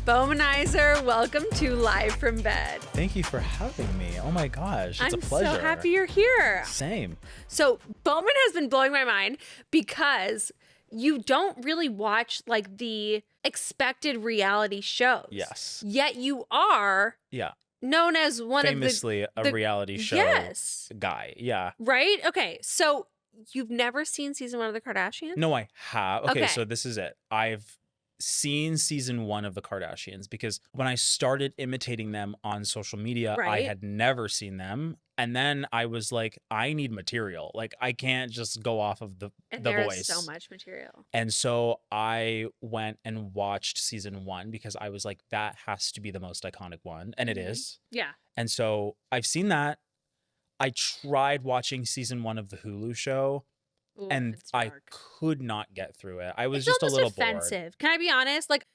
Bomanizer, welcome to Live from Bed. Thank you for having me. Oh my gosh, it's a pleasure. I'm so happy you're here. Same. So Boman has been blowing my mind because you don't really watch like the expected reality shows. Yes. Yet you are known as one famously of the reality show guy. Yeah. Right? Okay. So you've never seen season 1 of The Kardashians? No, I have. Okay, Okay. so this is it. I've seen season 1 of The Kardashians because when I started imitating them on social media, I Right. had never seen them. And then I was like, I need material. Like, I can't just go off of the there voice. is so much material. And so I went and watched season 1 because I was like, that has to be the most iconic one. And it is. Yeah. And so I've seen that. I tried watching season 1 of the Hulu show. Ooh, And it's I dark. could not get through it. I was It's just a almost little offensive. bored. Can I be honest? Like,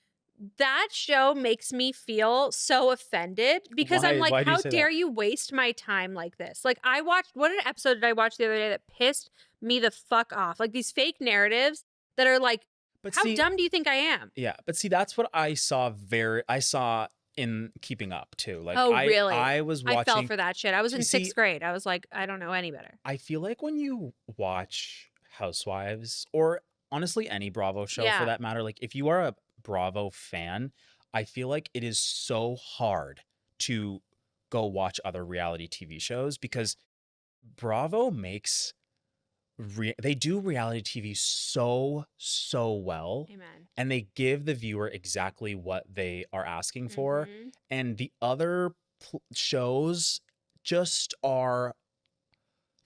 that show makes me feel so offended because I'm Why like, do you how say dare that? you waste my time like this? Like, I watched, what an episode did I watch the other day that pissed me the fuck off? Like, these fake narratives that are like, But how see, dumb do you think I am? yeah, but see, that's what I saw in Keeping Up too. Like, Oh, really? I was watching. I fell for that shit. I was in See, 6th grade. I was like, I don't know any better. I feel like when you watch Housewives or honestly any Bravo show Yeah. for that matter, like if you are a Bravo fan, I feel like it is so hard to go watch other reality TV shows because Bravo makes they do reality TV so well, Amen. and they give the viewer exactly what they are asking for. Mhm. And the other shows just are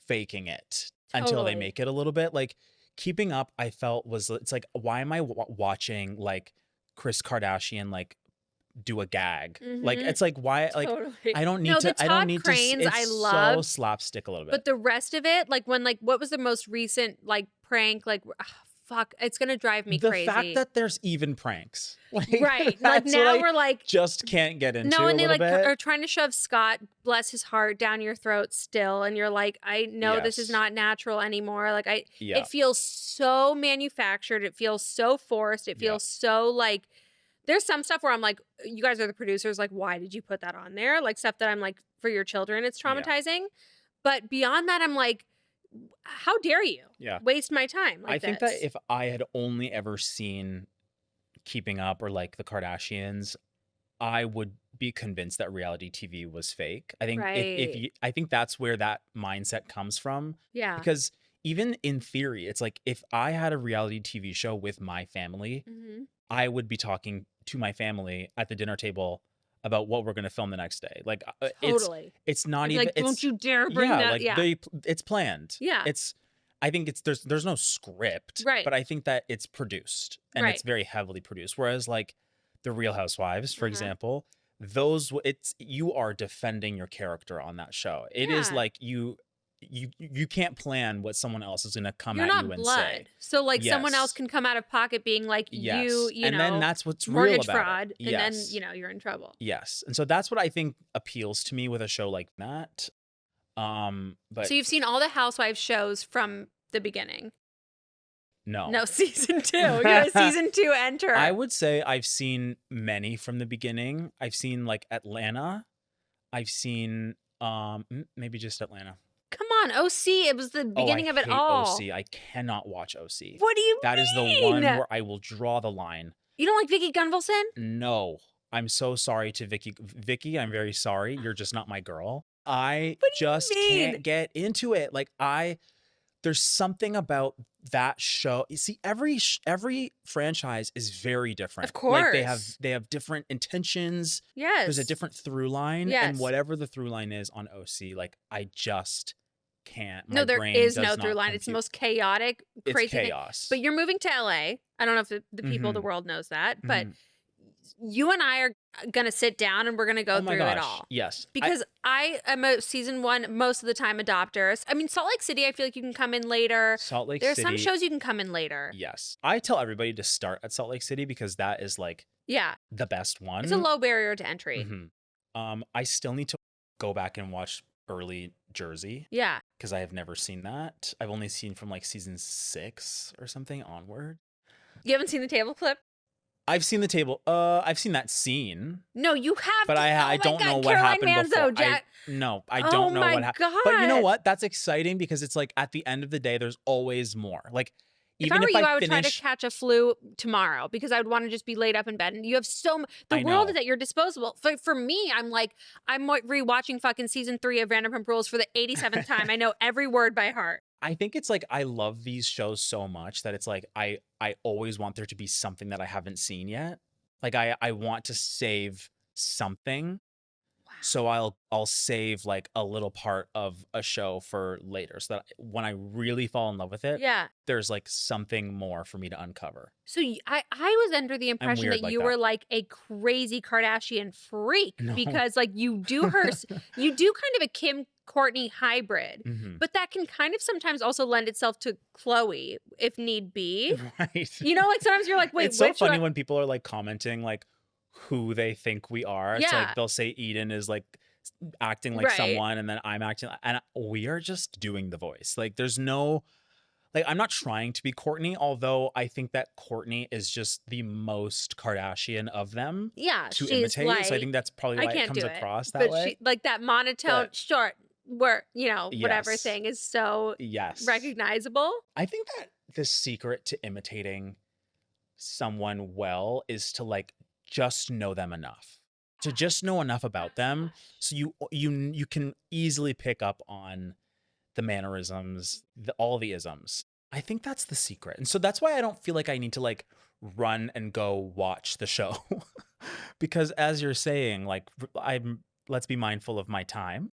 faking it until they Totally. make it a little bit. Like Keeping Up, I felt it's like, why am I watching like Kris Kardashian like do a gag? Like Mhm. it's like, why? Like Totally. I don't need No, to. the I don't Todd need Cranes to. It's I so love, slapstick a little bit. but the rest of it, like when, like, what was the most recent like prank? Like, fuck, it's gonna drive me the crazy. fact that there's even pranks, like, Right, like that's now what I we're like, just can't get into no, a and they little like bit. are trying to shove Scott, bless his heart, down your throat still, and you're like, I know this is Yes. not natural anymore. Like Yeah. it feels so manufactured. It feels so forced. It feels so like. There's some stuff where I'm like, you guys are the producers. Like, why did you put that on there? Like stuff that I'm like, for your children, it's traumatizing. But beyond that, I'm like, how dare you waste my time like I think this? that if I had only ever seen Keeping Up or like the Kardashians, I would be convinced that reality TV was fake. I think I think that's where that mindset comes from. Yeah. Because even in theory, it's like if I had a reality TV show with my family, I would be talking to my family at the dinner table about what we're going to film the next day. Like Totally. it's not I'd be even like, don't you dare bring that. like it's planned. Yeah. I think there's no script, right? But I think that it's produced and right. it's very heavily produced. Whereas like the Real Housewives, for example, you are defending your character on that show. It is like you can't plan what someone else is going to come at you and say. So like someone else can come out of pocket being like you and know, then that's what's mortgage real about fraud, it. and then you're in trouble. Yes, and so that's what I think appeals to me with a show like that. But so you've seen all the Housewives shows from the beginning. No, season 2. You're a season 2 enter. I would say I've seen many from the beginning. I've seen like Atlanta. I've seen maybe just Atlanta. Come on, OC. It was the beginning of it all. OC. I cannot watch OC. What do you mean? That is the one where I will draw the line. You don't like Vicky Gunvalson? No. I'm so sorry to Vicky. Vicky, I'm very sorry. You're just not my girl. I just can't get into it. Like there's something about that show. You see, every franchise is very different. Of course. Like they have different intentions. Yes. There's a different through line. Yes. And whatever the through line is on OC, like I just can't. No, there is no through line. It's the most chaotic, crazy it's chaos. But you're moving to LA. I don't know if the people of the world knows that, but you and I are going to sit down and we're going to go through it all. Yes. Because I am a season 1, most of the time, adopter. I mean, Salt Lake City, I feel like you can come in later. Salt Lake City. There's some shows you can come in later. Yes. I tell everybody to start at Salt Lake City because that is like the best one. It's a low barrier to entry. I still need to go back and watch early Jersey. Yeah. Because I have never seen that. I've only seen from like season 6 or something onward. You haven't seen the table clip? I've seen the table. I've seen that scene, No, you have but to. I Oh my don't know God, what Caroline happened before. Manzo, Jack. No, I Oh don't know my what happened. But you know God. what? That's exciting because it's like at the end of the day, there's always more. Like If I even were if you, I I would try to finish, catch a flu tomorrow because I would want to just be laid up in bed. And you have the I world know. is at your disposal. For me, I'm like, I'm rewatching fucking season 3 of Vanderpump Rules for the 87th time. I know every word by heart. I think it's like I love these shows so much that it's like I always want there to be something that I haven't seen yet. Like I want to save something. So I'll save like a little part of a show for later so that when I really fall in love with it, Yeah. there's like something more for me to uncover. So I was under the I'm impression weird that like you were that. like a crazy Kardashian freak No. because like you do you do kind of a Kim Courtney hybrid, Mhm. but that can kind of sometimes also lend itself to Chloe if need be. Right. You know, like sometimes you're like, wait, It's so which funny one? when people are like commenting like who they think we are. It's Yeah. like they'll say Eden is like acting like Right. someone and then I'm acting and we are just doing the voice. Like there's no like I'm not trying to be Courtney, although I think that Courtney is just the most Kardashian of them Yeah, to she's imitate. So I like, think that's probably I why it can't comes do it. across that But way. she like that monotone But short word, you know, whatever yes. thing is so Yes. recognizable. I think that the secret to imitating someone well is to like just know them enough. To just know enough about them so you can easily pick up on the mannerisms, all the isms. I think that's the secret. And so that's why I don't feel like I need to like run and go watch the show. Because as you're saying, like let's be mindful of my time.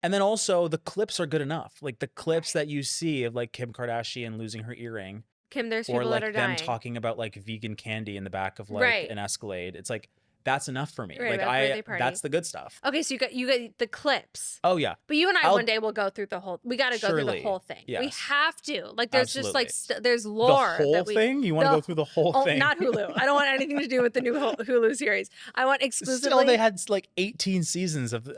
And then also the clips are good enough. Like the clips that you see of like Kim Kardashian losing her earring Kim, there's or people that like are them dying. talking about like vegan candy in the back of like Right. an Escalade. It's like that's enough for me. Right, Like about the birthday party. that's the good stuff. Okay, so you got the clips. Oh yeah. But you and I I'll- one day will go through the whole. We got to go through the Surely, whole thing. We yes. have to. Like there's just like Absolutely. there's The lore whole that we. thing? You want to the- go through the whole Oh, thing? not Hulu. I don't want anything to do with the new Hulu series. I want exclusively. Still, they had like 18 seasons of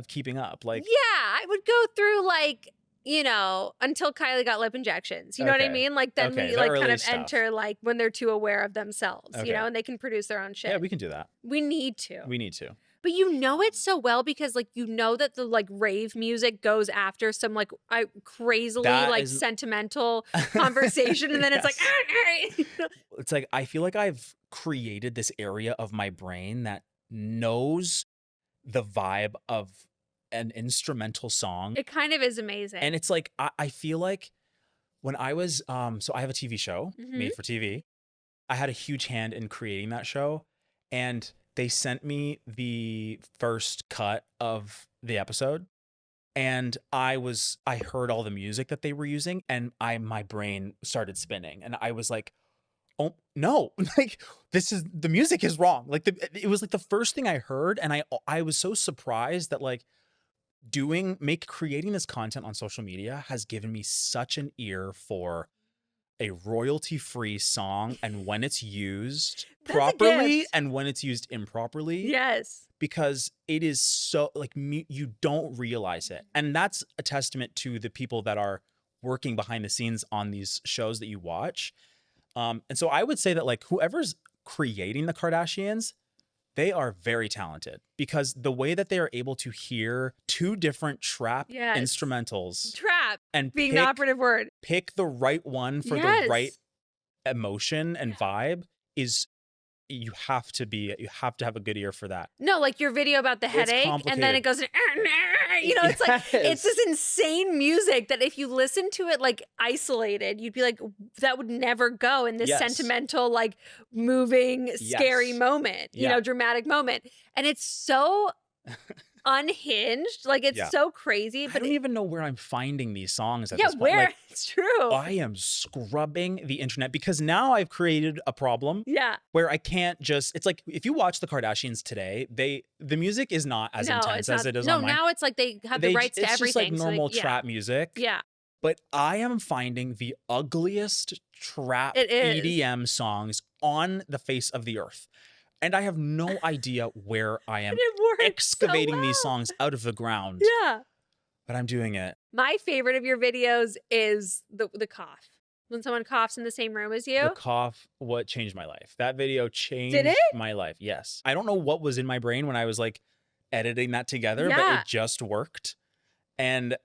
Keeping Up. Like Yeah, I would go through like, you know, until Kylie got lip injections. You know what I Okay. mean? Like then Okay, we the like kind early of stuff. enter like when they're too aware of themselves, you Okay. know, and they can produce their own shit. yeah, we can do that. We need to. We need to. But you know it so well because like you know that the like rave music goes after some like crazily That like is- sentimental conversation and then it's like Yes. It's like I feel like I've created this area of my brain that knows the vibe of an instrumental song. it kind of is amazing. And it's like I feel like when I was so I have a TV show Mhm. made for TV. I had a huge hand in creating that show, and they sent me the first cut of the episode, and I heard all the music that they were using, and my brain started spinning, and I was like, oh no, like the music is wrong. Like it was like the first thing I heard, and I was so surprised that like creating this content on social media has given me such an ear for a royalty-free song and when it's used That's a properly gift. and when it's used improperly, yes. because it is so like you don't realize it. And that's a testament to the people that are working behind the scenes on these shows that you watch. And so I would say that like whoever's creating the Kardashians, they are very talented because the way that they are able to hear two different trap Yes. instrumentals Trap and being the operative word. pick the right one for Yes. the right emotion and vibe is you have to have a good ear for that. No, like your video about the headache, and then it goes, you know, it's like it's this insane music that if you listen to it like isolated, you'd be like, that would never go in this Yes. sentimental, like moving, scary Yes. moment, you Yeah. know, dramatic moment, and it's so unhinged, like it's Yeah. so crazy. I But don't even know where I'm finding these songs at yeah, this point. where Like, it's true. I am scrubbing the internet because now I've created a problem Yeah, where I can't just. It's like if you watch the Kardashians today, the music is not as no, intense it's as not. it is No, on mine. now it's like they have the rights to It's just like everything. so they- normal yeah. trap music. Yeah, But I am finding the ugliest trap It is. EDM songs on the face of the earth. And I have no idea where I am and it works excavating so these well. songs out of the ground. Yeah. But I'm doing it. My favorite of your videos is the cough. When someone coughs in the same room as The you? cough, what changed my life. That video Did it? changed my life. Yes. I don't know what was in my brain when I was like editing that together, but Yeah. it just worked. And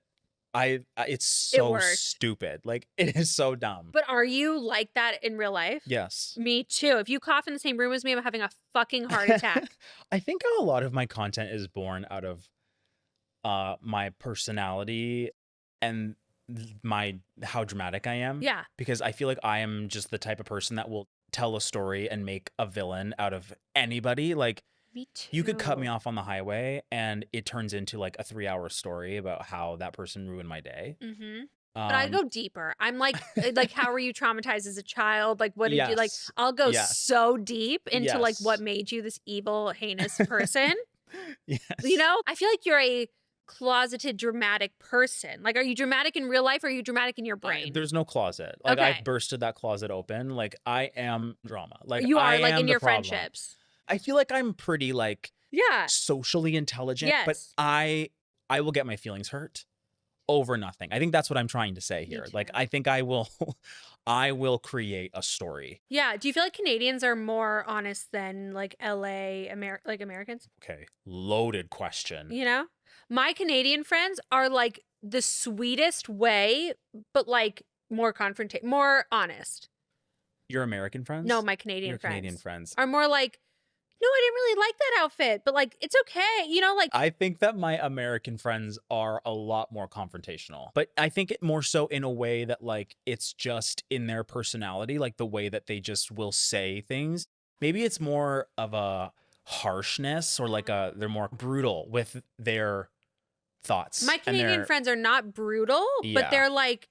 it's It so worked. stupid. Like, it is so dumb. But are you like that in real life? Yes. Me too. If you cough in the same room as me, I'm having a fucking heart attack. I think a lot of my content is born out of my personality and how dramatic I am. Yeah. Because I feel like I am just the type of person that will tell a story and make a villain out of anybody. Like, Me too. you could cut me off on the highway and it turns into like a 3-hour story about how that person ruined my day. Mm-hmm. But I go deeper. I'm like how were you traumatized as a child? Like, what did you like? Yes. I'll go Yes. so deep into like what Yes. made you this evil, heinous person. Yes. You know, I feel like you're a closeted dramatic person. Like, are you dramatic in real life or are you dramatic in your brain? There's no closet. Like, Okay. I've bursted that closet open. Like, I am drama. Like, You I are like am in the your problem. friendships. I feel like I'm pretty like Yeah. socially intelligent, but Yes. I will get my feelings hurt over nothing. I think that's what I'm trying to say here. Like, too. I think I will create a story. Yeah. Do you feel like Canadians are more honest than like like Americans? Okay, loaded question. You know? My Canadian friends are like the sweetest way, but like more honest. Your American friends? No, my Canadian Your friends. Canadian friends. Are more like, no, I didn't really like that outfit, but like, it's okay. You know, like, I think that my American friends are a lot more confrontational, but I think it more so in a way that like it's just in their personality, like the way that they just will say things. Maybe it's more of a harshness or like they're more brutal with their thoughts. my Canadian friends are not brutal, Yeah. but they're like,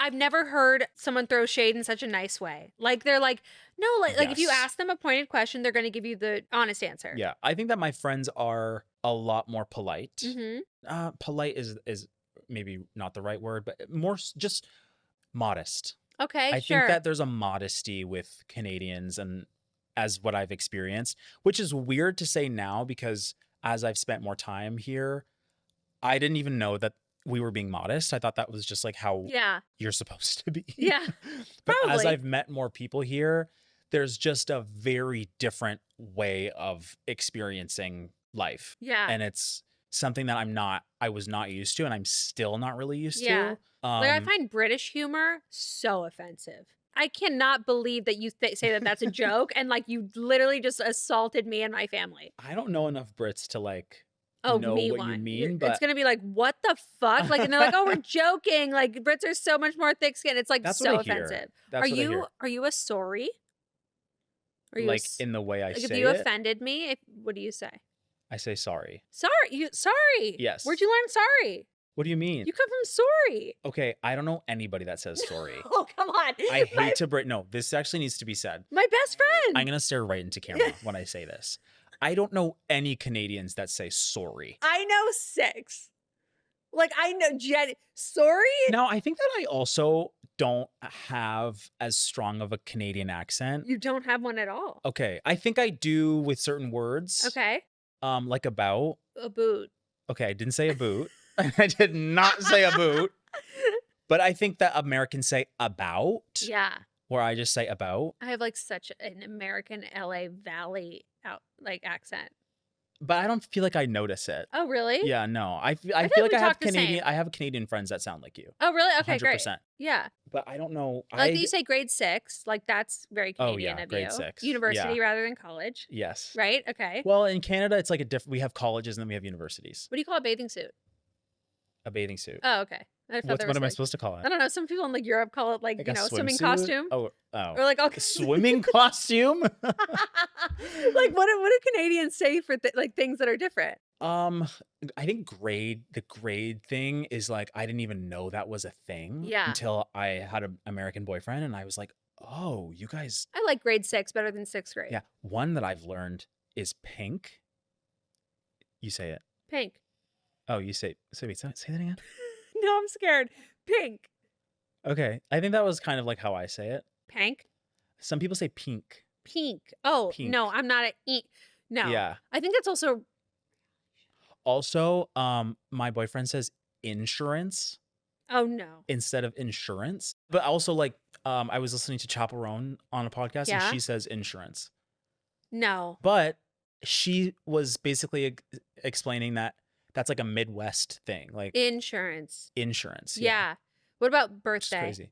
I've never heard someone throw shade in such a nice way. Like, they're like, no, like if you Yes. ask them a pointed question, they're going to give you the honest answer. Yeah, I think that my friends are a lot more polite. Mm-hmm. Polite is maybe not the right word, but more just modest. Okay, I sure. think that there's a modesty with Canadians and as what I've experienced, which is weird to say now because as I've spent more time here, I didn't even know that we were being modest. I thought that was just like how you're supposed to be. Yeah, But as probably. I've met more people here, there's just a very different way of experiencing life. Yeah. And it's something that I was not used to and I'm still not really used to. Like, I find British humor so offensive. I cannot believe that you say that that's a joke and like you literally just assaulted me and my family. I don't know enough Brits to like Oh, know me what one. you mean, but it's gonna be like, what the fuck? Like, and they're like, oh, we're joking. Like, Brits are so much more thick-skinned. It's like that's so what I hear. offensive. That's what I hear. Are you a sorry? Are you Like in the way I like say if you it, offended me? What do you say? I say sorry. Sorry. Yes. Where'd you learn sorry? What do you mean? You come from sorry. Okay, I don't know anybody that says sorry. Oh, come on. I hate to no, this actually needs to be said. My best friend. I'm gonna stare right into camera when I say this. I don't know any Canadians that say sorry. I know 6. Like, I know sorry? Now, I think that I also don't have as strong of a Canadian accent. You don't have one at all. Okay, I think I do with certain words. Okay. Like about. A boot. Okay, I didn't say a boot. I did not say a boot. But I think that Americans say about. Yeah. Where I just say about. I have like such an American LA Valley accent. But I don't feel like I notice it. Oh, really? Yeah, no. I feel like we I have talk the same. I have Canadian friends that sound like you. Oh, really? Okay, 100%. great. Yeah. But I don't know. Like that you say grade 6, like that's very Canadian of grade you. 6. University rather than college. Yes. Right? Okay. Well, in Canada, it's like a different. We have colleges and then we have universities. What do you call a bathing suit? A bathing suit. Oh, okay. What am I supposed to call it? I don't know. Some people in like Europe call it like you know, swimming costume. Oh. Or like swimming costume. Like what do Canadians say for like things that are different? I think the grade thing is like I didn't even know that was a thing until I had an American boyfriend and I was like, oh, you guys. I like grade 6 better than 6th grade. Yeah, one that I've learned is pink. You say it. Pink. Oh, you say wait, say that again. No, I'm scared. Pink. Okay, I think that was kind of like how I say it. Pink. Some people say pink. Pink. Oh, Pink. no, I'm not no. Yeah. I think that's also Also, my boyfriend says insurance. Oh, no. instead of insurance. But also, like, I was listening to Chaperone on a podcast, and Yeah? she says insurance. No. But she was basically explaining that that's like a Midwest thing, like Insurance. insurance. Yeah. Yeah. What about Which is birthday? crazy.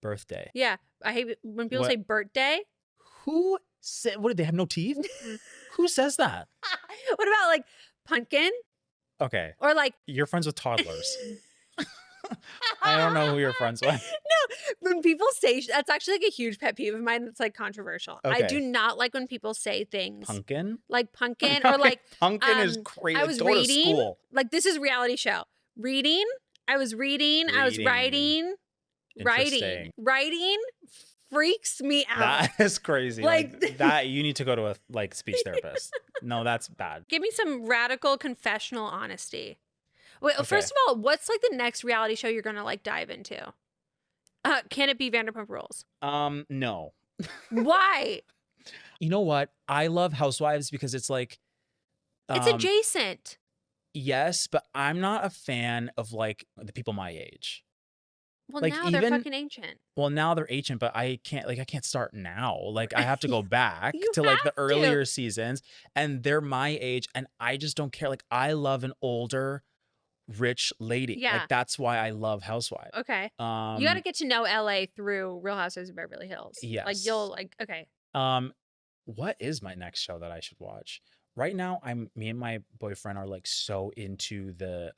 Birthday. Yeah. I hate when people What? say birthday. Who said, what did they have no teeth? Who says that? What about like pumpkin? Okay. Or like You're friends with toddlers. I don't know who you're friends with. No, when people say that's actually like a huge pet peeve of mine that's like controversial. I do Okay. not like when people say things Pumpkin? like pumpkin or like Pumpkin is crazy. I Like, was go to reading. school. Like this is reality show. Reading. I was reading. I was Reading. writing. Interesting. Writing freaks me out. That is crazy. Like- Like that, you need to go to a like speech therapist. No, that's bad. Give me some radical confessional honesty. Wait, Okay. first of all, what's like the next reality show you're gonna like dive into? Can it be Vanderpump Rules? No. Why? You know what? I love Housewives because it's like, It's adjacent. yes, but I'm not a fan of like the people my age. Well, Like, now they're even- fucking ancient. Well, now they're ancient, but I can't start now. Like, I have to go back You to like the have to. earlier seasons, and they're my age, and I just don't care. Like, I love an older, rich lady. Yeah. Like, that's why I love Housewives. Okay. You got to get to know LA through Real Housewives of Beverly Hills. Like Yes. you'll like okay. What is my next show that I should watch? Right now, me and my boyfriend are like so into the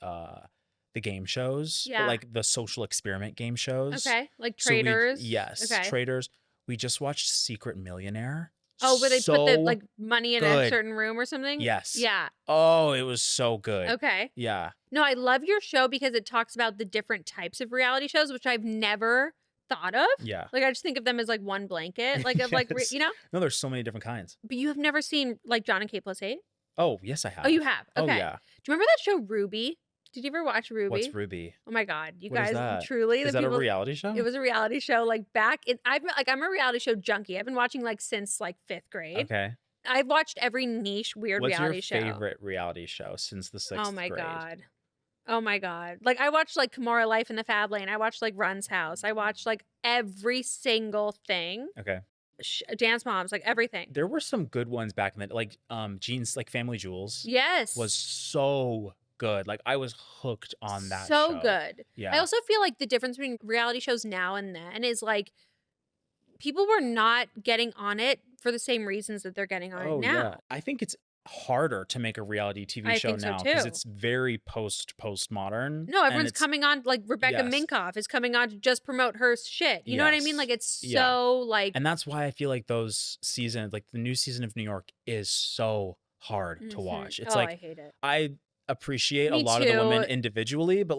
game shows, but Yeah. like the social experiment game shows. Okay. Like So we- traders. yes, Okay. Traders. We just watched Secret Millionaire. Oh, where they put the So like money in a good. certain room or something? Yes. Yeah. Oh, it was so good. Okay. Yeah. No, I love your show because it talks about the different types of reality shows, which I've never thought of. Yeah. Like I just think of them as like one blanket, like of like Yes. you know. No, there's so many different kinds. But you have never seen like John and K plus 8? Oh, yes, I have. Oh, you have. Okay. Oh, yeah. Do you remember that show Ruby? Did you ever watch Ruby? What's Ruby? Oh my god, you What is guys that? truly Is the that people. a reality show? It was a reality show like back in I'm a reality show junkie. I've been watching like since like 5th grade. Okay. I've watched every niche weird What's reality your show. favorite reality show since the 6th Oh my grade? god. Oh my god. Like I watched like Kimora Life in the Fab Lane. I watched like Run's House. I watched like every single thing. Okay. Dance Moms, like everything. There were some good ones back in the like Jeans, like Family Jewels Yes. was so good. Like I was hooked on that so show. good. Yeah. I also feel like the difference between reality shows now and then is like people were not getting on it for the same reasons that they're getting on it now. Yeah. I think it's harder to make a reality TV I show think so, now because too. it's very postmodern. No, and everyone's it's- coming on like Rebecca Yes. Minkoff is coming on to just promote her shit. You know what I mean? Yes. Like it's Yeah. so like And that's why I feel like those seasons, like the new season of New York, is so hard to Mhm. watch. It's oh, like I hate it. I appreciate a Me lot of the women too. individually, but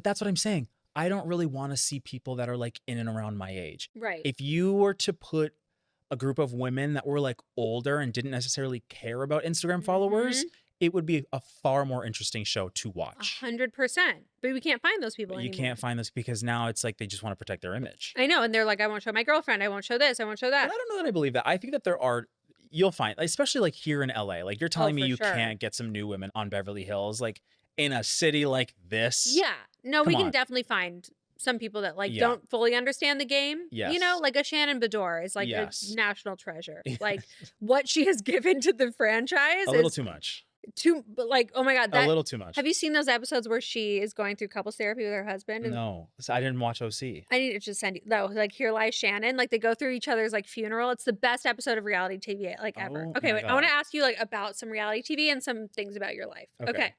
that's what I'm saying. I don't really want to see people that are like in and around my age. Right. If you were to put a group of women that were like older and didn't necessarily care about Instagram followers, it would be a far more interesting show to watch. 100%. But we can't find those people But you anymore. can't find this because now it's like they just want to protect their image. I know. And they're like, I won't show my girlfriend. I won't show this. I won't show But that. I don't know that I believe that. I think that you'll find, especially like here in LA, like you're telling me for you sure. can't get some new women on Beverly Hills, like in a city like this. Yeah. No, we Come can on. definitely find some people that like Yeah. don't fully understand the game. You know, Yes. like a Shannon Bedore is like Yes. a national treasure. Like what she has given to the franchise A little is too much. but like, oh my God. A little too much. Have you seen those episodes where she is going through couples therapy with her husband? And No, I didn't watch OC. I need to just send you no, like Here Lies Shannon. Like they go through each other's like funeral. It's the best episode of reality TV like ever. Oh Okay, my wait. I want to God. ask you like about some reality TV and some things about your life. Okay. Okay.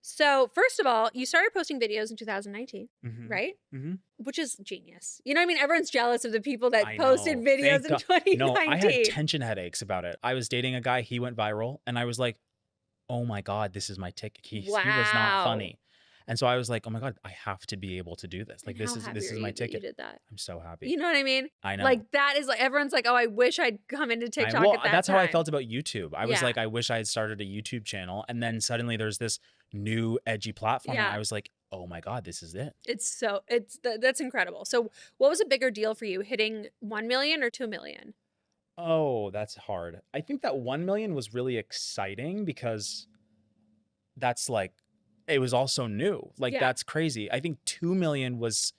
So first of all, you started posting videos in 2019, Mhm. right? Mhm. Which is genius. You know what I mean? Everyone's jealous of the people that I posted know. videos Thank in God. 2019. No, I had tension headaches about it. I was dating a guy, he went viral, and I was like, oh my God, this is my ticket. He was not Wow. funny. And so I was like, oh my God, I have to be able to do this. Like And this how is happy are my you that ticket. You did that. I'm so happy. You know what I mean? I know. Like that is like everyone's like, oh, I wish I'd come into TikTok well, at that that's time. how I felt about YouTube. I was Yeah. like, I wish I had started a YouTube channel, and then suddenly there's this new edgy platform, and Yeah. I was like, oh my God, this is it. That's incredible. So what was a bigger deal for you, hitting 1 million or 2 million? Oh, that's hard. I think that 1 million was really exciting because that's like it was also new. Like, Yeah. that's crazy. I think 2 million was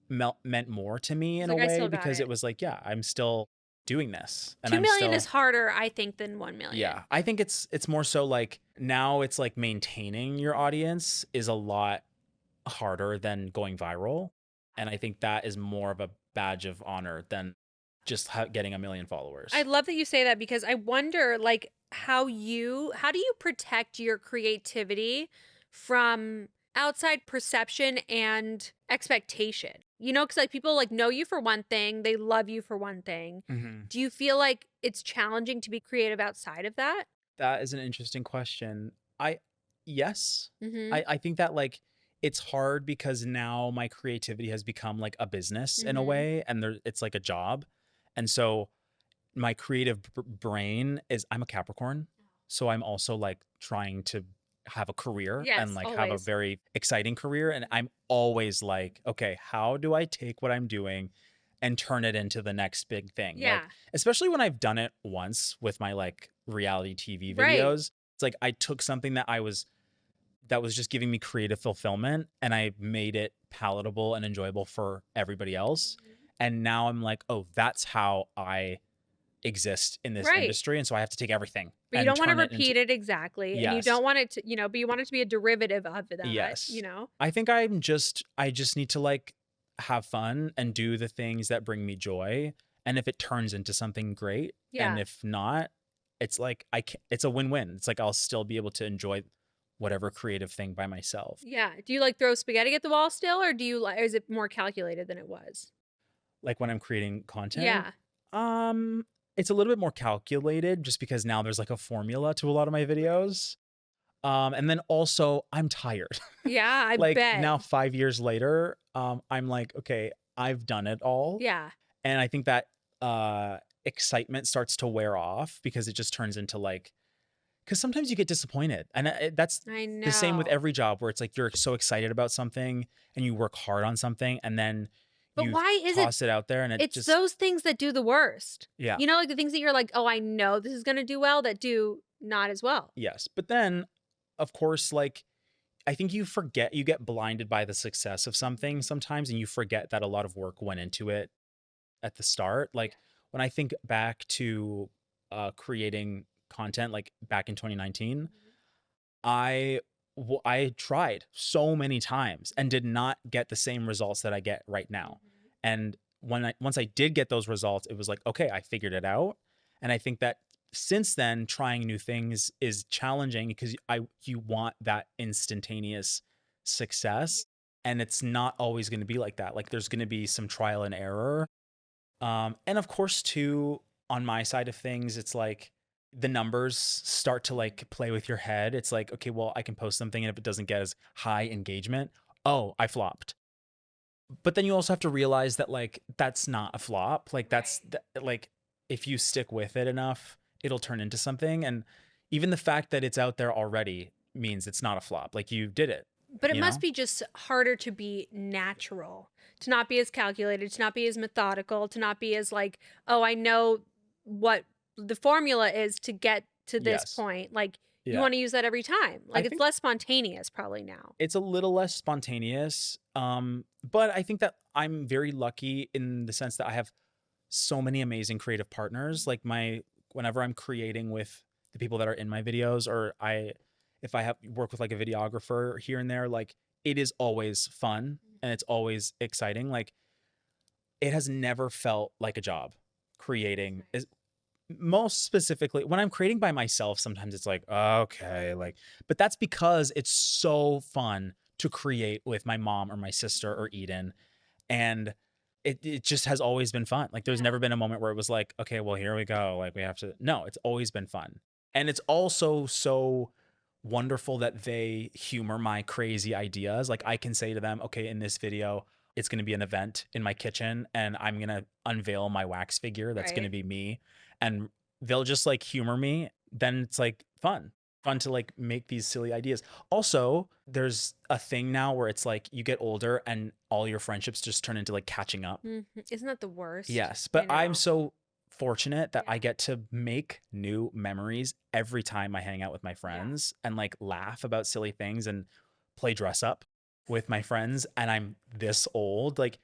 meant more to me It's in a like, I way still got because it it. was like, yeah, I'm still doing this and 2 million is harder, I think, than 1 million. yeah, I think it's more so like now it's like maintaining your Mhm. audience is a lot harder than going viral. And I think that is more of a badge of honor than just getting a million I followers. love that you say that because I wonder, like, how do you protect your creativity from outside perception and expectation? You know, because like people like know you for one thing, they love you for one thing. Hmm. Do you feel like it's challenging to be creative outside of that? That is an interesting question. I yes. Mm-hmm. I think that like it's hard because now my creativity has become like a business in a Mm-hmm. way and it's like a job. And so my creative brain is I'm a Capricorn, so I'm also like trying to have a career and Yes, like have a always. very exciting career and I'm always like, okay, how do I take what I'm doing and turn it into the next big thing? Like Yeah. especially when I've done it once with my like reality TV Right. videos. It's like I took something that was just giving me creative fulfillment and I made it palatable and enjoyable for everybody else. Mhm. And now I'm like, oh, that's how I exist in this Right. industry. And so I have to take everything But you and don't want to turn it into, repeat it exactly. And you yes, don't want it to, but you want it to be a derivative of that, yes. you know? I think I just need to like have fun and do the things that bring me joy. And if it turns into something great, and Yeah. if not, it's like it's a win-win. It's like I'll still be able to enjoy whatever creative thing by myself. Yeah. Do you like throw spaghetti at the wall still, or do you like, is it more calculated than it was? Like when I'm creating content, Yeah. um, it's a little bit more calculated just because now there's like a formula to a lot of my videos. And then also I'm tired. Yeah, I Like bet. now 5 years later, I'm like, okay, I've done it all. Yeah. And I think that excitement starts to wear off because it just turns into like because sometimes you get disappointed. And that's I the same with know. every job where it's like you're so excited about something and you work hard on something and then But you why is it toss it out there and it it's just those things that do the worst. yeah. You know, like the things that you're like, "Oh, I know this is gonna do well," that do not as well. Yes. But then of course like I think you forget you get blinded by the success of something Mhm. sometimes and you forget that a lot of work went into it at the start. Yeah. Like when I think back to creating content like back in 2019, Mhm. I I tried so many times and did not get the same results that I get right now. Mhm. And once I did get those results, it was like, okay, I figured it out. And I think that since then, trying new things is challenging because you want that instantaneous success. And it's not always going to be like that. Like there's going to be some trial and error. And of course, too, on my side of things, it's like the numbers start to Mhm. like play with your head. It's like, okay, well, I can post something and if it doesn't get as high engagement, oh, I flopped. But then you also have to realize that like that's not a flop. Like Right. like if you stick with it enough, it'll turn into something. And even the fact that it's out there already means it's not a flop. Like you did it, But it you must know? be just harder to be natural, to not be as calculated, to not be as methodical, to not be as like, "Oh, I know what the formula is to get to this Yes. point." Like, you Yeah. wanna use that every time. I Like, it's think less spontaneous probably now. it's a little less spontaneous. But I think that I'm very lucky in the sense that I have so many amazing creative partners. Like whenever I'm creating with the people that are in my videos, or if I have work with like a videographer here and there, like it is always fun and it's always exciting. Like it has never felt like a job That's creating nice. most specifically when I'm creating by myself, sometimes it's like, okay, like, but that's because it's so fun to create with my mom or my sister or Mhm. Eden. And it just has always been fun. Like there's Yeah. never been a moment where it was like, okay, well, here we go. Like we have to, no, it's always been fun. And it's also so wonderful that they humor my crazy ideas. Like Yeah. I can say to them, okay, in this video, it's going to be an event in my kitchen and I'm going to unveil my wax figure. That's going to Right. be me. And they'll just like humor me. Then it's like fun to like make these silly ideas. Also, there's a thing now where it's like you get older and all your friendships just turn into like catching up. Mhm. Isn't that the worst? Yes, I but I'm know. so fortunate that Yeah. I get to make new memories every time I hang out with my Yeah. friends and like laugh about silly things and play dress up with my friends and I'm this old, like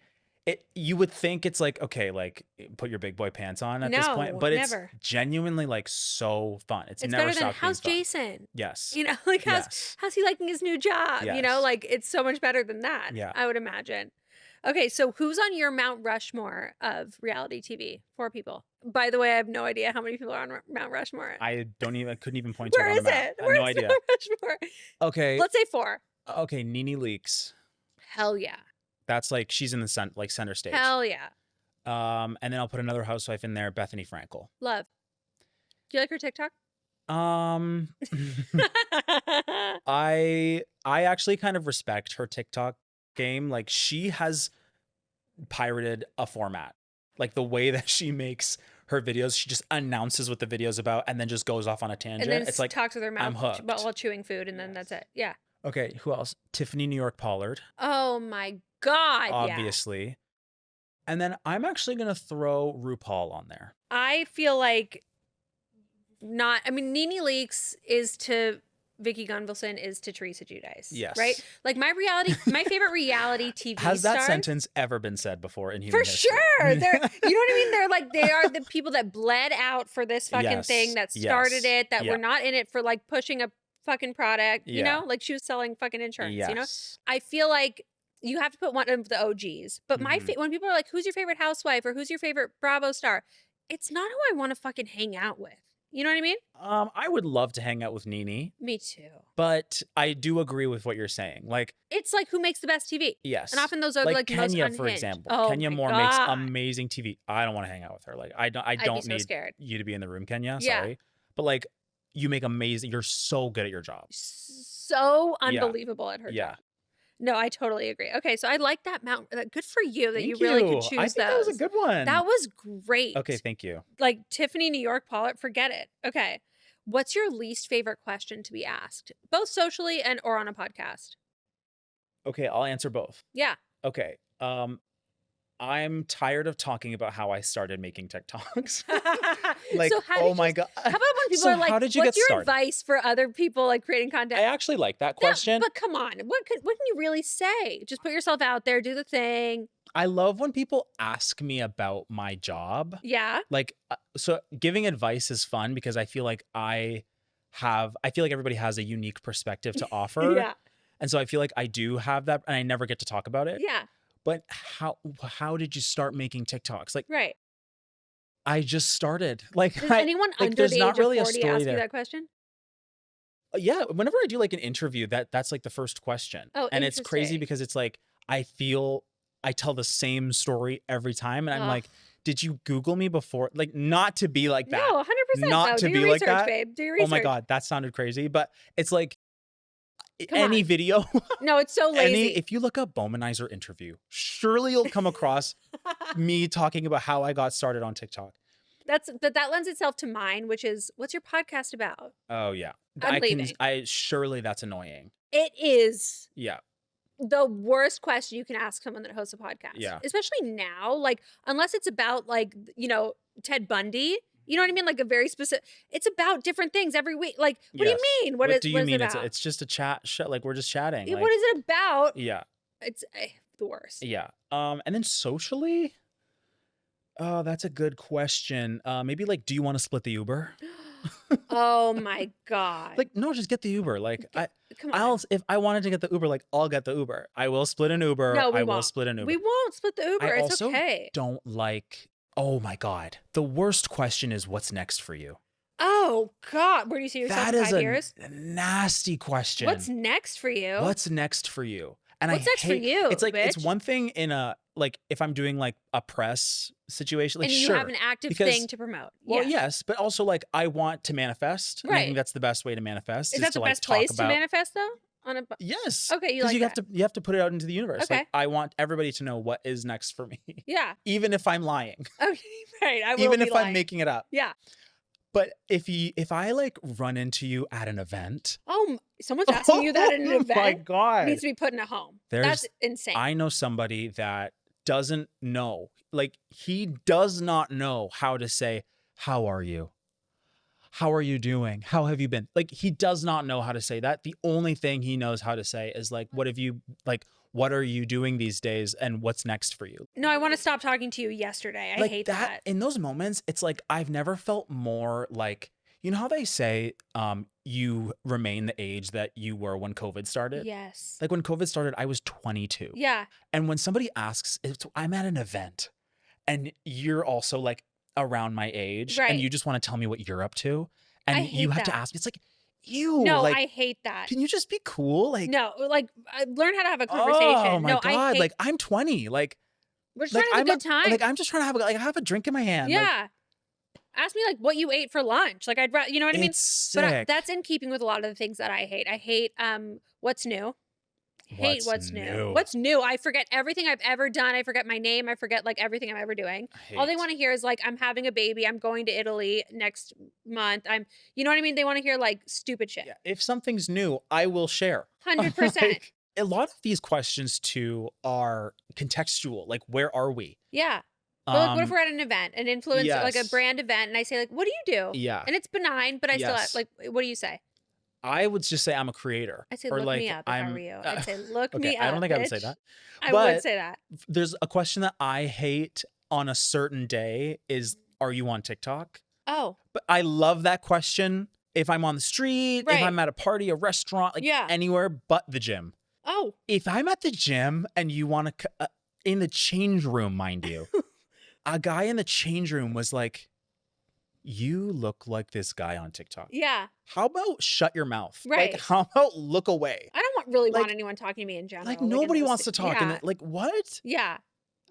you would think it's like, okay, like put your big boy pants on at this point, No, but it's never. genuinely like so fun. It's It's never better than stopped being how's fun. Jason? Yes. You know, like Yes. how's he liking his new job? You know, Yes. like it's so much better than that. Yeah. I would imagine. Okay, so who's on your Mount Rushmore of reality TV? 4 people. By the way, I have no idea how many people are on Mount Rushmore. I couldn't even point to it Where on a is map. it? I have Where no is idea. Mount Rushmore? Okay. Let's say 4. Okay, Nene Leakes. Hell yeah. That's like she's in the center stage. Hell yeah. And then I'll put another housewife in there, Bethany Frankel. Love. Do you like her TikTok? I actually kind of respect her TikTok game. Like she has pirated a format. Like the way that she makes her videos, she just announces what the video's about and then just goes off on a tangent. And then it's like talks with her I'm mouth hooked. while chewing food, and then that's it. Yeah. Okay, who else? Tiffany New York Pollard. Oh my God. Obviously. Yeah. And then I'm actually gonna throw RuPaul on there. I feel like Nene Leakes is to Vicky Gunvalson is to Teresa Giudice. Yes. Right? Like my favorite reality TV Has that star, sentence ever been said before in human for history? sure. They're, you know what I mean? They're like, they are the people that bled out for this fucking thing, that started it, that were not in it for like pushing a fucking product, you know? Like she was selling fucking insurance, you know? I feel like you have to put one of the OGs. But when people are like, who's your favorite housewife or who's your favorite Bravo star? It's not who I want to fucking hang out with. You know what I mean? I would love to hang out with Nene. Me too. But I do agree with what you're saying. Like, it's like who makes the best TV. Yes. And often those are like most Kenya, unhinged. for example. Oh Kenya my Moore God. makes amazing TV. I don't want to hang out with her. Like, I don't I'd be so need scared. you to be in the room, Kenya. Yeah. Sorry. But like, you make amazing. You're so good at your job. So unbelievable at her Yeah. job. No, I totally agree. Okay, so I like that Mount. Good for you that Thank you really could choose I think that was a good one. That was great. Okay, thank you. Like Tiffany New York Pollard, forget it. Okay. What's your least favorite question to be asked, both socially or on a podcast? Okay, I'll answer both. Yeah. Okay. I'm tired of talking about how I started making TikToks. Like, So oh my God. How about when people So are like, how did you what's get your started? advice for other people like creating content? I actually like that question. But come on, what can you really say? Just put yourself out there, do the thing. I love when people ask me about my job. Yeah. Like, so giving advice is fun because I feel like I feel like everybody has a unique perspective to offer. Yeah. And so I feel like I do have that and I never get to talk about it. Yeah. But how did you start making TikToks? Like, Right. I just started. Like, Does anyone like, under there's the not age really a of 40 story ask you there. that question? Yeah, whenever I do like an interview, that's like the first question. Oh, and it's crazy interesting. because it's like I tell the same story every time and I'm like, did you Google me before? Like, not to be like that. No, 100%. Not to do be your like research, that. babe. Do your research. Oh my God, that sounded crazy. But it's like Come any on. video, No, it's so lazy. if you look up Bomanizer interview, surely you'll come across me talking about how I got started on TikTok. That lends itself to mine, which is, what's your podcast about? Oh yeah. I'm leaving. Surely that's annoying. It is Yeah. the worst question you can ask someone that hosts a podcast. Yeah. Especially now, like, unless it's about like, Ted Bundy. You know what I mean? Like a very specific. It's about different things every week. Like, what do you mean? What do you is mean? it about? It's just a chat. Like we're just chatting. Like, what is it about? Yeah. It's the worst. Yeah. And then socially, oh, that's a good question. Maybe like, do you want to split the Uber? Oh my God. Like, no, just get the Uber. Like, Come on. if I wanted to get the Uber, like, I'll get the Uber. I will split an Uber. No, we I won't. will split an Uber. We won't split the Uber. I It's also okay. don't like. Oh my God. The worst question is, what's next for you? Oh God. Where do you see yourself That in is 5 years? a nasty question. What's next for you? What's next for you? And What's next for you, It's like it's bitch? one thing in a like if I'm doing like a press situation, like and you sure, have an active because- thing to promote. well, Yeah. yes, but also like I want to manifest. And I Right. think that's the best way to manifest. Is that the to, like, best talk place to about- manifest though? Yes. Okay, you Because like you that. have to put it out into the universe. Okay. Like I want everybody to know what is next for me, Yeah. even if I'm lying, Okay. Right. I will even be if lying. I'm making it up. Yeah. But if I like run into you at an event, Someone's asking you that at an oh event. my God, Needs to be put in a home. There's- That's insane. I know somebody that doesn't know, like he does not know how to say, how are you? how are you doing? How have you been? Like, he does not know how to say that. The only thing he knows how to say is like, what are you doing these days? And what's next for you? No, I want to stop talking to you yesterday. I Like hate that. in those moments, it's like, I've never felt more like, you know how they say, you remain the age that you were when COVID started? Yes. Like when COVID started, I was 22. Yeah. And when somebody asks, I'm at an event and you're also like around my age and Right. you just want to tell me what you're up to I and you hate have to that. ask me, it's like, you No, like, I hate that. can you just be cool? Like, No, like learn how to have a conversation. oh my No, God. I hate. Like I'm 20. We're just trying to have a good time. Like I'm just trying to have a drink in my hand. Like, Yeah. Ask me like what you ate for lunch. Like I'd rather, you know what I mean? it's But sick. that's in keeping with a lot of the things that I hate. I hate what's new. Hate what's new. What's new? I forget everything I've ever done. I forget my name. I forget like everything I'm ever doing. All they want to hear is like I'm having a baby. I'm going to Italy next month. You know what I mean? They want to hear like stupid shit. Yeah, if something's new, I will share. 100%. Like, a lot of these questions too are contextual. Like, where are we? Yeah. But like, what if we're at an event, an influencer, like a Yes. brand event, and I say like, what do you do? Yeah. And it's benign, but I still Yes. like, what do you say? I would just say I'm a creator. I'd say or look like me up if I were you. I'd say look okay, me up. I don't think I would say bitch. that. I But would say that. there's a question that I hate on a certain day is, are you on TikTok? Oh, But I love that question if I'm on the street, if Right. I'm at a party, a restaurant, like Yeah. anywhere but the gym. oh, If I'm at the gym and you want to, in the change room, mind you, a guy in the change room was like, you look like this guy on TikTok. yeah. How about shut your mouth? Right. Like, how about look away? I don't really want Like- anyone talking to me in general. Like, in nobody those wants to talk. Yeah. And like, what? yeah.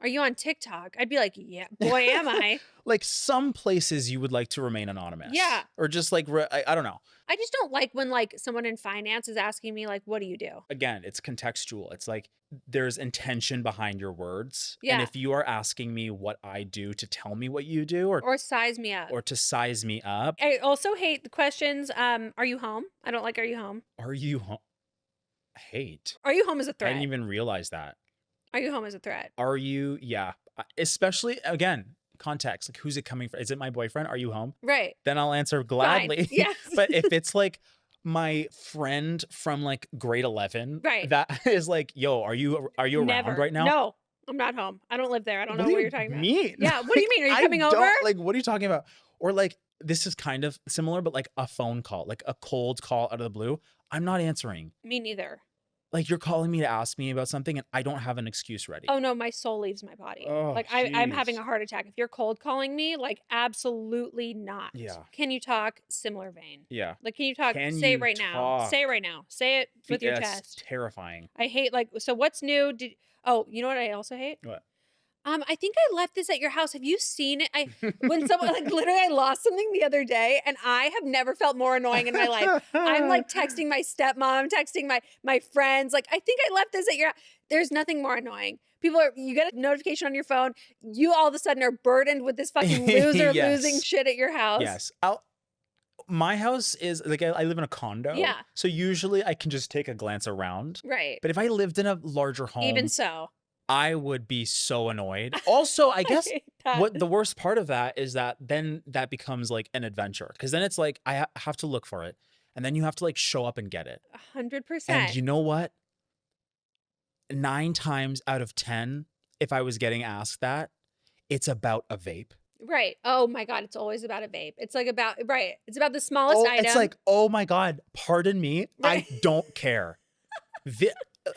Are you on TikTok? I'd be like, yeah, boy, am I. Like, some places you would like to remain anonymous. Yeah. Or just like, I don't know. I just don't like when like someone in finance is asking me like, what do you do? Again, it's contextual. It's like there's intention behind your words. Yeah. And if you are asking me what I do to tell me what you do or size me up. to size me up, I also hate the questions. Are you home? I don't like, are you home? are you home? Hate. Are you home is a I threat. didn't even realize that. Are you home is a threat. Are you? Yeah. Especially, again, context. Like, who's it coming from? Is it my boyfriend? Are you home? Right. Then I'll answer gladly. Yes. But if it's like my friend from like grade 11, Right. that is like, yo, are you around Never. right now? No, I'm not home. I don't live there. I don't know do what you you're talking mean? about. Yeah. What do you mean? Are you I coming don't- over? Like, what are you talking about? Or like, this is kind of similar, but like a phone call, like a cold call out of the blue. I'm not answering. Me neither. Like, you're calling me to ask me about something and I don't have an excuse ready. Oh no, my soul leaves my body. Oh, Like I'm jeez. having a heart attack. If you're cold calling me, like absolutely not. Yeah. Can you talk similar vein? Yeah. Like, can you talk? Can say you it right now. talk? Say it right now. Say it with your It's chest. terrifying. I hate like. So what's new? Oh, you know what I also hate? What? I think I left this at your house. Have you seen it? When someone like literally I lost something the other day and I have never felt more annoying in my life. I'm like texting my stepmom, texting my friends. Like, I think I left this at your house. There's nothing more annoying. You get a notification on your phone. You all of a sudden are burdened with this fucking loser Yes. losing shit at your house. Yes. My house is like, I live in a condo. Yeah. So usually I can just take a glance around. Right. But if I lived in a larger home, Even so. I would be so annoyed. Also, I guess hate that. what the worst part of that is that then that becomes like an adventure. Because then it's like, I have to look for it. And then you have to like show up and get it. 100%. And you know what? 9 times out of 10, if I was getting asked that, it's about a vape. Right. Oh my God. It's always about a vape. It's like about, right. It's about the smallest item. It's like, oh my God, pardon me. Right. I don't care.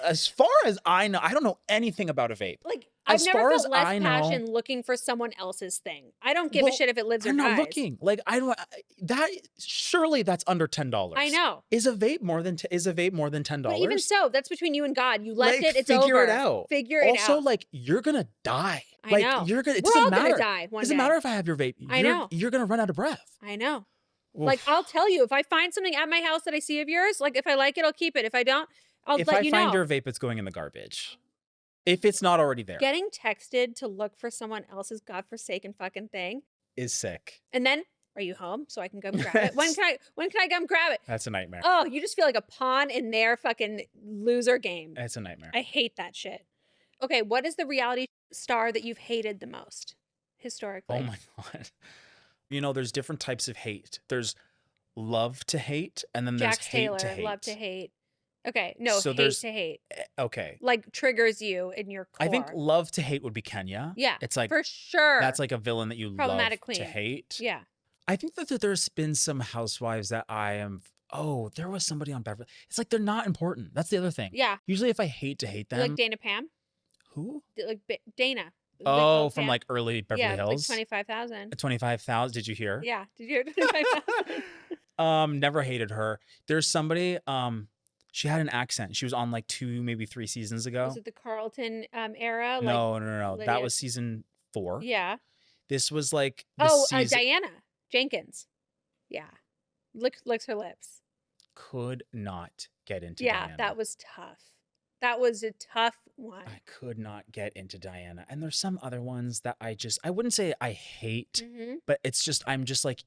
As far as I know, I don't know anything about a vape. Like, I've As never far felt as less I know- passion looking for someone else's thing. I don't give a Well, shit if it lives or I'm not dies. looking. Like, I don't. That surely that's under $10. I know. Is a vape more than $10? But even so, that's between you and God. You left Like, it. It's figure over. it out. Figure it Also, out. like, you're gonna die. I Like, know. you're gonna. It We're doesn't all matter. gonna die one Doesn't day. matter if I have your vape. I know. You're gonna run out of breath. I know. Oof. Like, I'll tell you, if I find something at my house that I see of yours, like if I like it, I'll keep it. If I don't, I'll if let I you find know. your vape, it's going in the garbage. If it's not already there, Getting texted to look for someone else's godforsaken fucking thing, is sick. and then, are you home so I can come grab it? When can I come grab it? That's a nightmare. Oh, you just feel like a pawn in their fucking loser game. It's a nightmare. I hate that shit. Okay, what is the reality star that you've hated the most historically? Oh my God. You know, there's different types of hate. There's love to hate, and then there's Jax hate to Taylor, love to hate. hate. Okay, no, So hate there's to hate. okay. Like triggers you in your I think core. love to hate would be Kenya. Yeah, It's like for sure. that's like a villain that you love Problematic to queen. hate. Yeah. I think that there's been some housewives that I am. Oh, there was somebody on Beverly. It's like they're not important. That's the other thing. Yeah. Usually, if I hate to hate You like them, Dana Pam? who? Like Dana. Like Oh, old from Pam? like early Beverly Yeah, like Hills. 25,000. 25,000. Did you hear? Yeah. Did you hear 25,000? Never hated her. There's somebody. She had an accent. She was on like 2, maybe 3 seasons ago. Was it the Carlton era? No, Like no. Lydia? That was season 4. Yeah. This was like the Oh, season. Diana Jenkins. Yeah. Licks her lips. Could not get into Yeah, Diana. that was tough. That was a tough one. I could not get into Diana. And there's some other ones that I wouldn't say I hate, but it's just, I'm just like,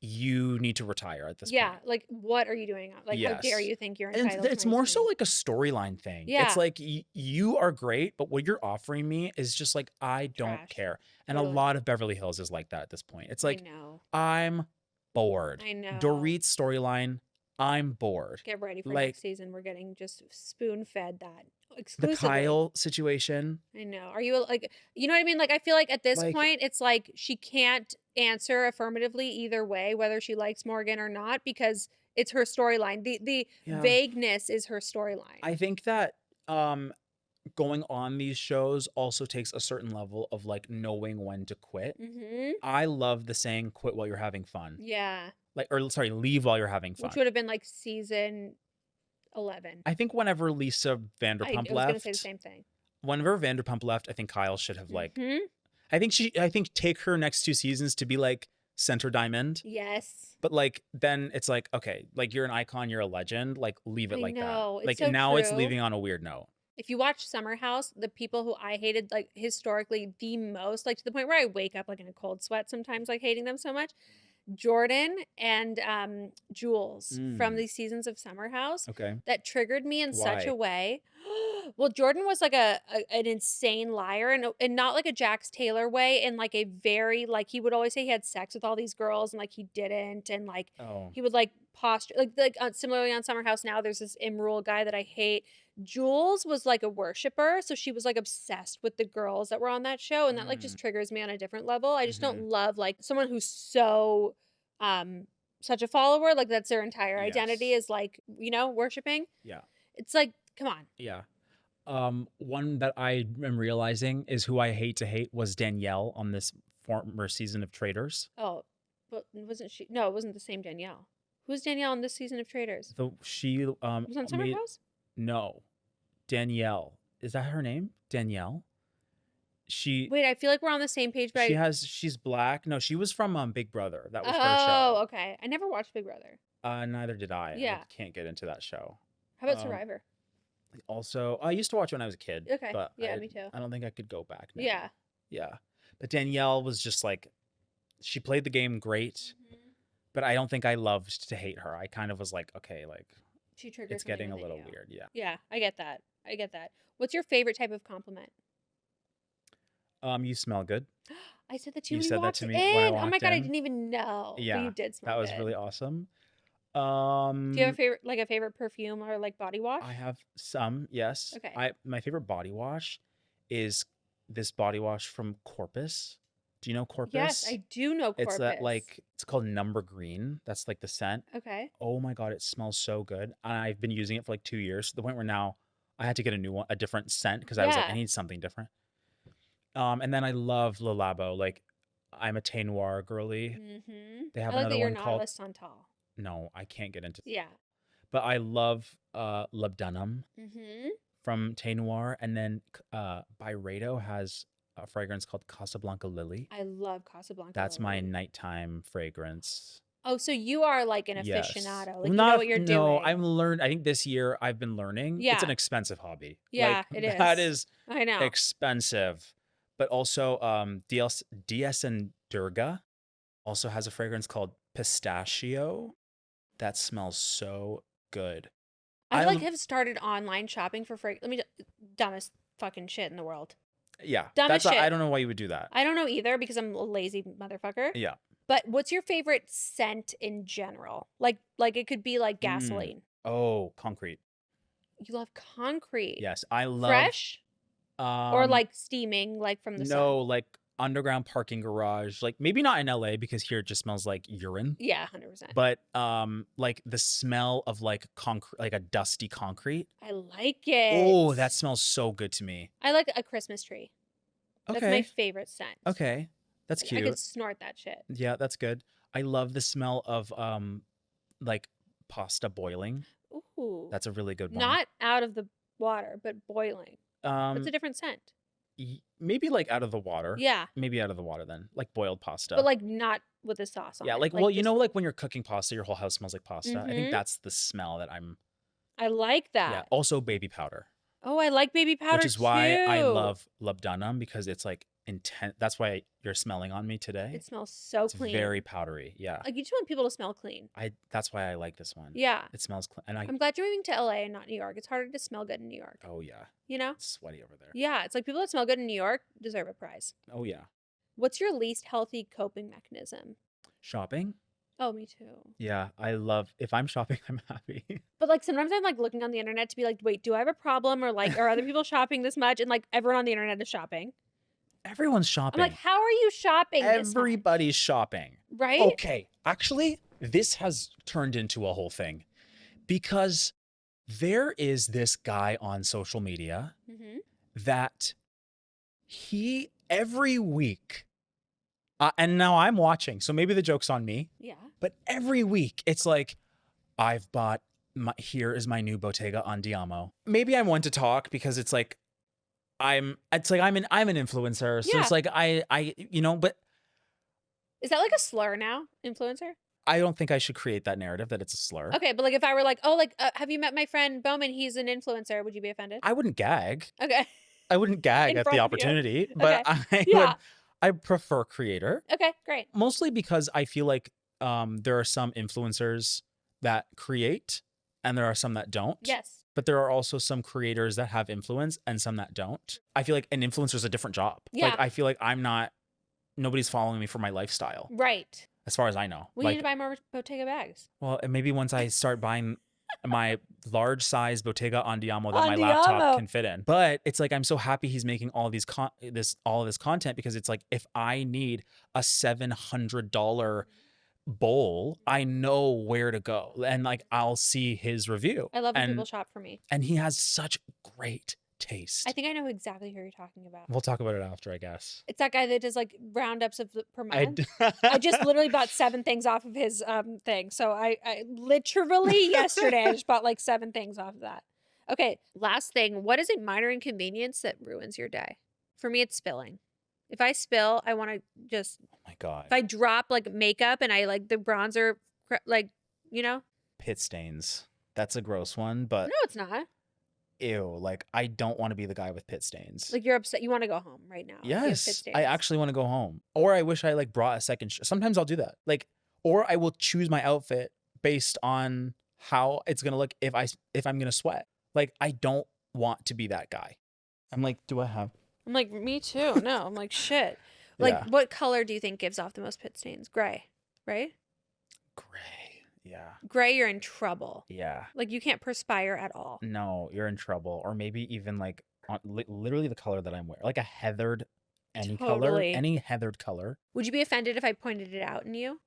you need to retire at this point. Yeah, like what are you doing? Like how dare you think you're entitled And to it's my more so scene? like a storyline thing. Yeah. It's like you are great, but what you're offering me is just like, I don't Trash. care. And Totally. a lot of Beverly Hills is like that at this point. It's like, I know. I'm bored. I know. Dorit's storyline, I'm bored. Get ready for Like, next season. We're getting just spoon fed that the exclusively. Kyle situation. I know. Are you like, you know what I mean? Like, I feel like at this Like- point, it's like she can't answer affirmatively either way, whether she likes Morgan or not, because it's her storyline. The Yeah. vagueness is her storyline. I think that going on these shows also takes a certain level of like knowing when to quit. I love the saying quit while you're having fun. Yeah. Like, or sorry, leave while you're having fun. Which would have been like season 11. I think whenever Lisa I Vanderpump was left, going to say the same thing. whenever Vanderpump left, I think Kyle should have like, Mhm. I think take her next 2 seasons to be like center diamond. Yes. But like, then it's like, okay, like you're an icon, you're a legend, like leave it I like know, that. it's Like so now it's true. leaving on a weird note. If you watch Summer House, the people who I hated like historically the most, like to the point where I wake up like in a cold sweat sometimes, like hating them so much, Jordan and Jules from these seasons of Summer House, Okay. that triggered me in such Why? a way. Well, Jordan was like an insane liar, and not like a Jax Taylor way, in like a very like, he would always say he had sex with all these girls and like he didn't, and like Oh. he would like posture like similarly on Summer House now. There's this Imrule guy that I hate. Jules was like a worshiper, so she was like obsessed with the girls that were on that show, and that like just triggers me on a different level. I just don't love like someone who's so such a follower, like that's their entire identity Yes. is like, you know, worshiping. Yeah. It's like, come on. Yeah. One that I am realizing is who I hate to hate was Danielle on this former season of Traitors. Oh, but wasn't she? No, it wasn't the same Danielle. Who's Danielle on this season of Traitors? She Was on Summer made- House? No. Danielle. Is that her name? Danielle? She Wait, I feel like we're on the same page, but she's black. No, she was from Big Brother. That was her oh, show. okay. I never watched Big Brother. Neither did I. Yeah. I can't get into that show. How about Survivor? Also, I used to watch when I was a kid. Okay. But Yeah, me too. I don't think I could go back now. Yeah. Yeah. But Danielle was just like, she played the game great, but I don't think I loved to hate her. I kind of was like, okay, like She triggers it's getting a something little within you. weird. Yeah. Yeah, I get that. I get that. What's your favorite type of compliment? You smell good. I said that to You when said you that walked to in. me when I Oh my walked god, I in. didn't even know. But Yeah, you did smell that was good. really awesome. Do you have a favorite perfume or like body wash? I have some, yes. Okay. My favorite body wash is this body wash from Corpus. Do you know Corpus? Yes, I do know Corpus. It's that like, it's called Number Green. That's like the scent. Okay. Oh my god, it smells so good. And I've been using it for like 2 years to the point where now I had to get a new one, a different scent, because I was like, I Yeah. need something different. And then I love Le Labo. Like, I'm a Tay Noir girly. Mm-hmm. They have I like another that you're one not called. a Santal. No, I can't get into. Yeah. But I love Labdunum Mm-hmm. from Tay Noir, and then Byredo has a fragrance called Casablanca Lily. I love Casablanca. That's my Lily. nighttime fragrance. Oh, so you are like an Yes. aficionado. Like Well, you know what you're no, doing. I'm learned. I think this year I've been learning. It's Yeah. an expensive hobby. Yeah, Like, it That is. is I know. expensive. But also DS and Durga also has a fragrance called Pistachio that smells so good. I I like l- have started online shopping for free. Dumbest fucking shit in the world. Yeah. Dumb as I shit. don't know why you would do that. I don't know either because I'm a lazy motherfucker. Yeah. But what's your favorite scent in general? Like it could be like gasoline. Oh, concrete. You love concrete. Yes, I love Fresh or like steaming, like from the sun? no, like underground parking garage. Like maybe not in LA because here it just smells like urine. Yeah, 100%. But like the smell of like concrete, like a dusty concrete. I like it. Oh, that smells so good to me. I like a Christmas tree. That's my favorite scent. Okay. That's cute. I could snort that shit. Yeah, that's good. I love the smell of like pasta boiling. Ooh. That's a really good one. Not out of the water, but boiling. It's a different scent. Maybe like out of the water. Yeah. Maybe out of the water then. Like boiled pasta. But like not with the sauce on it. Yeah, like well, you know, like when you're cooking pasta, your whole house smells like pasta. I think that's the smell that I like that. Yeah. Also baby powder. Oh, I like baby powder Which is why I love labdanum because it's like intense. That's why you're smelling on me today. It smells so It's clean. very powdery. Yeah. Like you just want people to smell clean. That's why I like this one. Yeah. It smells clean. And I'm glad you're moving to LA and not New York. It's harder to smell good in New York. Oh yeah. You know? It's sweaty over there. Yeah. It's like people that smell good in New York deserve a prize. Oh yeah. What's your least healthy coping mechanism? Shopping? Oh, me too. Yeah. If I'm shopping, I'm happy. But like sometimes I'm like looking on the internet to be like, wait, do I have a problem? Or like, are other people shopping this much? And like everyone on the internet is shopping. Everyone's shopping. I'm like, how are you shopping? Everybody's shopping. Right? Okay. Actually, this has turned into a whole thing because there is this guy on social media that he every week, and now I'm watching, so maybe the joke's on me. Yeah. But every week it's like, I've bought here is my new Bottega Andiamo. Maybe I'm one to talk because it's like I'm an influencer. So it's like I but is that like a slur now, influencer? I don't think I should create that narrative that it's a slur. Okay, but like if I were like, oh, like have you met my friend Boman? He's an influencer. Would you be offended? I wouldn't gag. Okay. I wouldn't gag at the opportunity, but I prefer creator. Okay, great. Mostly because I feel like there are some influencers that create and there are some that don't. Yes. But there are also some creators that have influence and some that don't. I feel like an influencer is a different job. Yeah. Like I feel like nobody's following me for my lifestyle. Right. As far as I know. We need to buy more Bottega bags. Well, and maybe once I start buying my large size Bottega Andiamo that my laptop can fit in. But it's like I'm so happy he's making all of this content because it's like if I need a $700 bowl, I know where to go and like I'll see his review. I love when people shop for me. And he has such great taste. I think I know exactly who you're talking about. We'll talk about it after, I guess. It's that guy that does like roundups per month. I just literally bought 7 things off of his thing. So I literally yesterday I just bought like 7 things off of that. Okay, last thing. What is a minor inconvenience that ruins your day? For me, it's spilling. If I spill, I want to just. Oh my God. If I drop like makeup and I like the bronzer, like, you know. Pit stains. That's a gross one, but. No, it's not. Ew, like I don't want to be the guy with pit stains. Like you're upset. You want to go home right now. Yes, I actually want to go home. Or I wish I like brought a second. Sometimes I'll do that. Like, or I will choose my outfit based on how it's gonna look if I'm gonna sweat. Like I don't want to be that guy. I'm like, do I have? I'm like, me too. No, I'm like, shit. Like, what color do you think gives off the most pit stains? Gray, right? Gray. Yeah. Gray, you're in trouble. Yeah. Like you can't perspire at all. No, you're in trouble. Or maybe even like literally the color that I'm wearing, like a heathered, color, any heathered color. Would you be offended if I pointed it out in you?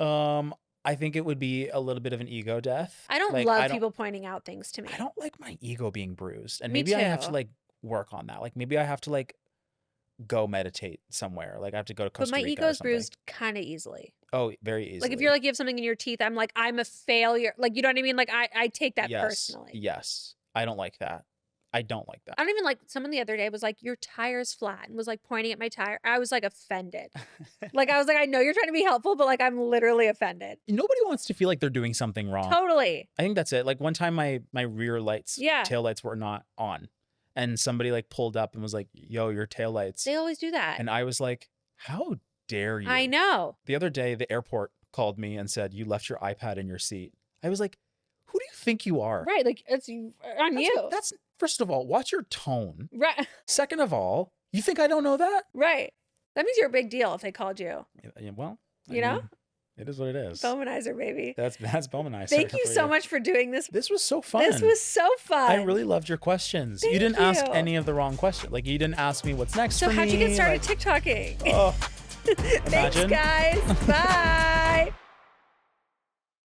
I think it would be a little bit of an ego death. I don't love people pointing out things to me. I don't like my ego being bruised. And maybe I have to like work on that. Like maybe I have to like go meditate somewhere. Like I have to go to Costa Rica. But my ego is bruised kind of easily. Oh, very easily. Like if you're like you have something in your teeth, I'm like, I'm a failure. Like, you know what I mean? Like I take that personally. Yes. I don't like that. I don't like that. I don't even like someone the other day was like, your tire's flat and was like pointing at my tire. I was like offended. Like I was like, I know you're trying to be helpful, but like I'm literally offended. Nobody wants to feel like they're doing something wrong. Totally. I think that's it. Like one time my rear lights, tail lights were not on. And somebody like pulled up and was like, yo, your tail lights. They always do that. And I was like, how dare you? I know. The other day, the airport called me and said, you left your iPad in your seat. I was like, who do you think you are? Right. Like it's on you. That's first of all, watch your tone. Right. Second of all, you think I don't know that? Right. That means you're a big deal if they called you. Well, I You know? mean, it is what it is. Bomanizer, baby. That's Bomanizer. Thank you so much for doing this. This was so fun. This was so fun. I really loved your questions. Thank you didn't ask you. any of the wrong questions. Like, you didn't ask me what's next So for me. how'd you get started like, TikToking? Oh, Thanks, imagine. guys. Bye.